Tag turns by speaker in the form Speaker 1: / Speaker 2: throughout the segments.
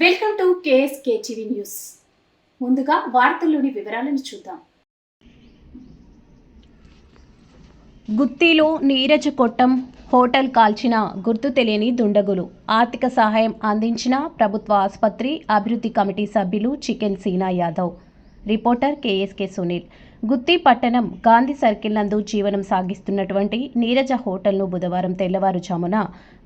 Speaker 1: Welcome to KSK TV news. ముందుగా వార్తల్లోని వివరాలను చూద్దాం.
Speaker 2: గుత్తిలో నీరజ కొట్టం హోటల్ కాల్చిన గుర్తు తెలియని దుండగులు. ఆర్థిక సహాయం అందించిన ప్రభుత్వ ఆసుపత్రి అభివృద్ధి కమిటీ సభ్యులు chicken Seena Yadav. Reporter KSK Sunil. Gutti పట్టణం గాంధీ సర్కిల్ నందు జీవనం సాగిస్తున్నటువంటి నీరజ హోటల్ను బుధవారం తెల్లవారుజామున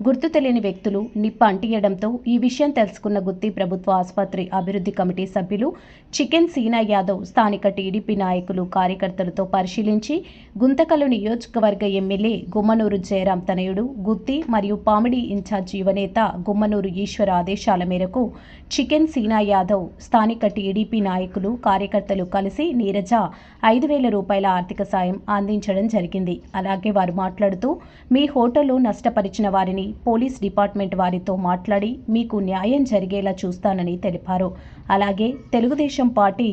Speaker 2: గుర్తు తెలియని వ్యక్తులు నిప్పు అంటియడంతో ఈ విషయం తెలుసుకున్న గుత్తి ప్రభుత్వ ఆసుపత్రి అభివృద్ధి కమిటీ సభ్యులు చికెన్ సీనా యాదవ్ స్థానిక టీడీపీ నాయకులు కార్యకర్తలతో పరిశీలించి గుంతకల్లు నియోజకవర్గ ఎమ్మెల్యే గుమ్మనూరు జయరాం తనయుడు గుత్తి మరియు పామిడి ఇన్ఛార్జ్ యువనేత గుమ్మనూరు ఈశ్వర్ ఆదేశాల మేరకు చికెన్ సీనా యాదవ్ స్థానిక టీడీపీ నాయకులు కార్యకర్తలు కలిసి నీరజ 5,000 రూపాయల ఆర్థిక సాయం అందించడం జరిగింది. అలాగే వారు మాట్లాడుతూ మీ హోటల్లో నష్టపరిచిన వారిని పోలీస్ డిపార్ట్మెంట్ వారితో మాట్లాడి మీకు న్యాయం జరిగేలా చూస్తానని తెలిపారు. అలాగే తెలుగుదేశం పార్టీ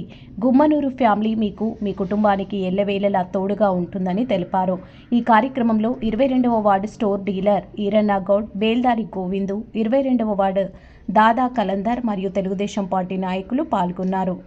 Speaker 2: గుమ్మనూరు ఫ్యామిలీ మీకు మీ కుటుంబానికి ఎల్లవేళలా తోడుగా ఉంటుందని తెలిపారు. ఈ కార్యక్రమంలో 22వ ward store dealer Eeranna Goud, బేల్దారి గోవిందు, 22వ వార్డు దాదా కలందర్ మరియు తెలుగుదేశం పార్టీ నాయకులు పాల్గొన్నారు.